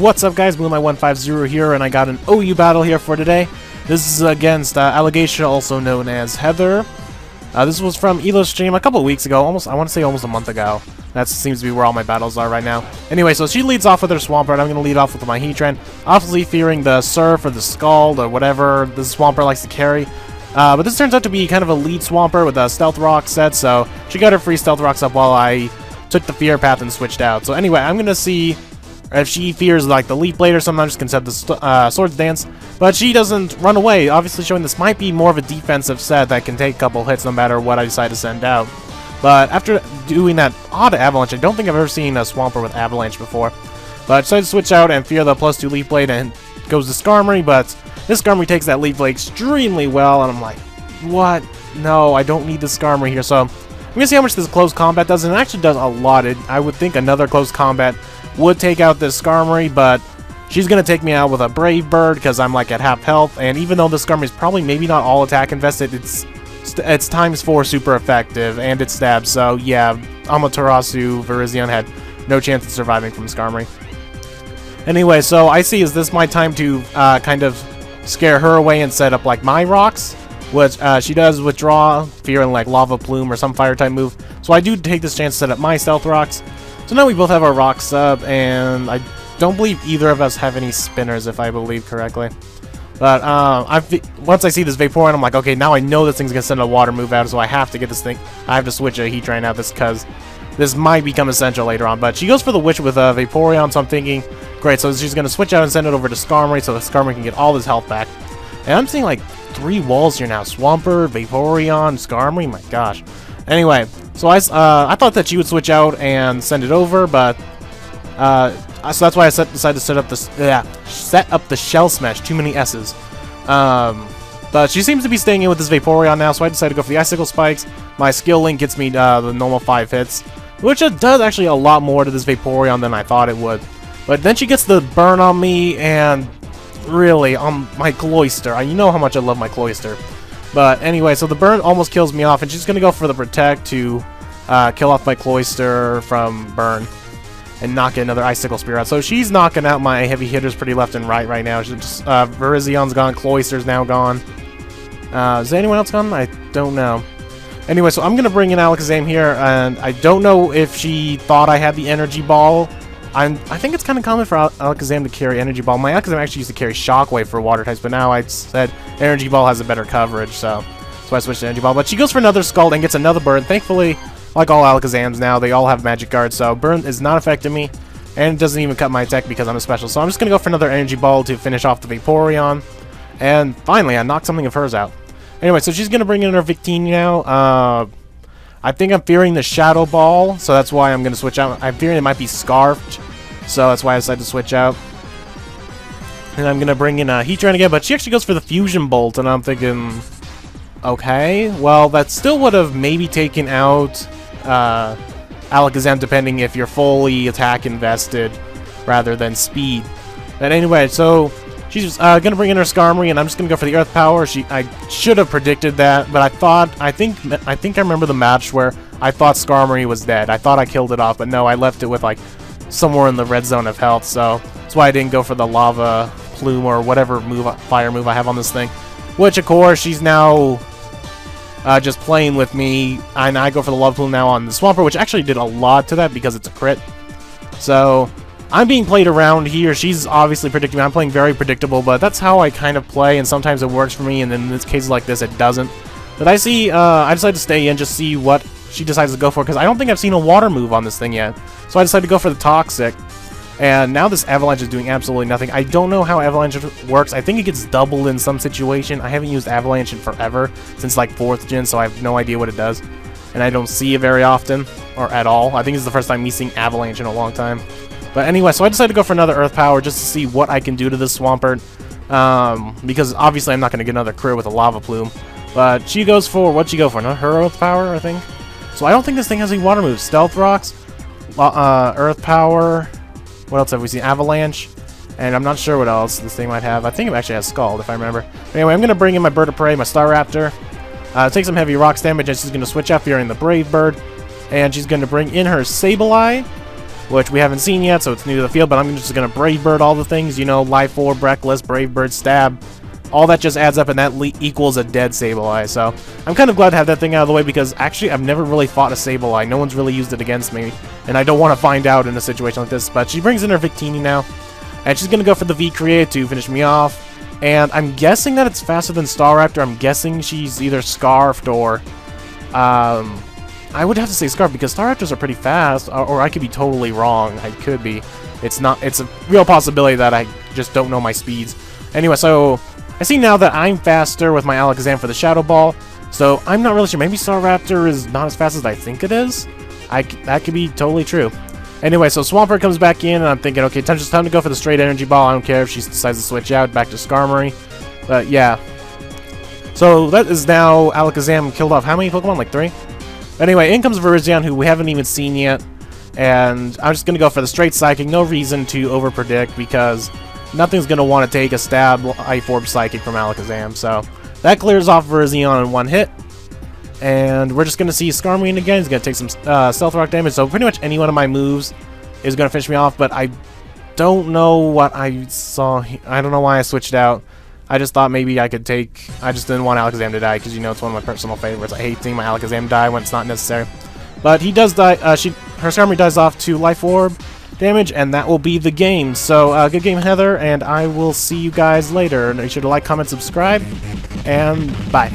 What's up, guys? Moonlight150 here, and I got an OU battle here for today. This is against Alagaesha, also known as Heather. This was from Elo's stream a couple of weeks ago, I want to say almost a month ago. That seems to be where all my battles are right now. Anyway, so she leads off with her Swampert. I'm going to lead off with my Heatran, obviously fearing the Surf or the Scald or whatever the Swampert likes to carry. But this turns out to be kind of a lead Swampert with a Stealth Rock set, so she got her free Stealth Rocks up while I took the Fear path and switched out. So anyway, I'm going to see if she fears like the Leaf Blade or something. I'm just going to set the Swords Dance. But she doesn't run away, obviously showing this might be more of a defensive set that can take a couple hits no matter what I decide to send out. But after doing that odd Avalanche, I don't think I've ever seen a Swampert with Avalanche before. But I decided to switch out and fear the +2 Leaf Blade and goes to Skarmory, but this Skarmory takes that Leaf Blade extremely well, and I'm like, what? No, I don't need this Skarmory here. So I'm going to see how much this close combat does, and it actually does a lot. I would think another close combat would take out this Skarmory, but she's going to take me out with a Brave Bird because I'm like at half health, and even though this Skarmory is probably maybe not all attack invested, it's ×4 super effective, and it stabs, so yeah, Amaterasu Virizion had no chance of surviving from Skarmory. Anyway, so I see is this my time to kind of scare her away and set up like my rocks, which she does withdraw, fearing like Lava Plume or some fire type move, so I do take this chance to set up my Stealth Rocks. So now we both have our rocks up, and I don't believe either of us have any spinners, if I believe correctly. But once I see this Vaporeon, I'm like, okay, now I know this thing's going to send a water move out, so I have to get this thing. I have to switch a Heatran out this because this might become essential later on. But she goes for the Witch with a Vaporeon, so I'm thinking, great, so she's going to switch out and send it over to Skarmory so the Skarmory can get all his health back. And I'm seeing like 3 walls here now. Swampert, Vaporeon, Skarmory, my gosh. Anyway, so I thought that she would switch out and send it over, but so that's why I decided to set up the Shell Smash. Too many S's. But she seems to be staying in with this Vaporeon now, so I decided to go for the Icicle Spikes. My Skill Link gets me the normal 5 hits, which it does actually a lot more to this Vaporeon than I thought it would. But then she gets the burn on me, and really, on my Cloyster. You know how much I love my Cloyster. But anyway, so the burn almost kills me off, and she's going to go for the Protect to kill off my Cloyster from burn and knock another Icicle Spear out. So she's knocking out my heavy hitters pretty left and right now. She's just, Virizion's gone, Cloyster's now gone. Is anyone else gone? I don't know. Anyway, so I'm going to bring in Alakazam here, and I don't know if she thought I had the Energy Ball. I think it's kind of common for Alakazam to carry Energy Ball. My Alakazam actually used to carry Shockwave for water types, but now I said Energy Ball has a better coverage, so I switched to Energy Ball. But she goes for another Scald and gets another Burn. Thankfully, like all Alakazams now, they all have Magic Guard, so Burn is not affecting me, and it doesn't even cut my attack because I'm a special. So I'm just going to go for another Energy Ball to finish off the Vaporeon, and finally I knocked something of hers out. Anyway, so she's going to bring in her Victini now. I think I'm fearing the Shadow Ball, so that's why I'm going to switch out. I'm fearing it might be Scarfed, so that's why I decided to switch out. And I'm going to bring in Heatran again, but she actually goes for the Fusion Bolt, and I'm thinking, okay, well, that still would have maybe taken out Alakazam, depending if you're fully attack invested rather than speed. But anyway, so she's going to bring in her Skarmory, and I'm just going to go for the Earth Power. I should have predicted that, but I think I remember the match where I thought Skarmory was dead. I thought I killed it off, but no, I left it with like somewhere in the red zone of health, so that's why I didn't go for the Lava Plume or whatever fire move I have on this thing. Which, of course, she's now just playing with me, and I go for the Lava Plume now on the Swampert, which actually did a lot to that because it's a crit. So I'm being played around here. She's obviously predicting me. I'm playing very predictable, but that's how I kind of play, and sometimes it works for me, and in cases like this, it doesn't. But I decided to stay in, just see what she decides to go for, because I don't think I've seen a water move on this thing yet. So I decided to go for the Toxic, and now this Avalanche is doing absolutely nothing. I don't know how Avalanche works. I think it gets doubled in some situation. I haven't used Avalanche in forever, since like 4th gen, so I have no idea what it does. And I don't see it very often, or at all. I think it's the first time me seeing Avalanche in a long time. But anyway, so I decided to go for another Earth Power just to see what I can do to this Swampert. Because obviously I'm not going to get another crit with a Lava Plume. But she goes for, what'd she go for? Not her Earth Power, I think? So I don't think this thing has any water moves. Stealth Rocks, Earth Power, what else have we seen? Avalanche, and I'm not sure what else this thing might have. I think it actually has Scald, if I remember. Anyway, I'm going to bring in my Bird of Prey, my Staraptor. Take some heavy rocks damage, and she's going to switch out fearing the Brave Bird. And she's going to bring in her Sableye. which we haven't seen yet, so it's new to the field, but I'm just going to Brave Bird all the things, you know, Life Orb, Reckless, Brave Bird, Stab. All that just adds up, and that equals a dead Sableye, so I'm kind of glad to have that thing out of the way, because actually I've never really fought a Sableye. No one's really used it against me, and I don't want to find out in a situation like this, but she brings in her Victini now, and she's going to go for the V-Create to finish me off, and I'm guessing that it's faster than Staraptor. I'm guessing she's either Scarfed or, I would have to say Scarf, because Staraptors are pretty fast, or I could be totally wrong. I could be. It's a real possibility that I just don't know my speeds. Anyway, so I see now that I'm faster with my Alakazam for the Shadow Ball, so I'm not really sure. Maybe Staraptor is not as fast as I think it is? That could be totally true. Anyway, so Swampert comes back in, and I'm thinking, okay, just time to go for the straight Energy Ball. I don't care if she decides to switch out back to Skarmory. But yeah. So that is now Alakazam killed off how many Pokemon? Like 3? Anyway, in comes Virizion, who we haven't even seen yet. And I'm just going to go for the straight Psychic. No reason to overpredict, because nothing's going to want to take a stab Life Orb Psychic from Alakazam. So that clears off Virizion in one hit. And we're just going to see Skarmory again. He's going to take some Stealth Rock damage. So pretty much any one of my moves is going to finish me off. But I don't know what I saw. I don't know why I switched out. I just thought maybe I could take... I just didn't want Alakazam to die, because you know it's one of my personal favorites. I hate seeing my Alakazam die when it's not necessary. But he does die. Her Skarmory dies off to Life Orb damage, and that will be the game. So, good game, Heather, and I will see you guys later. Make sure to like, comment, subscribe, and bye.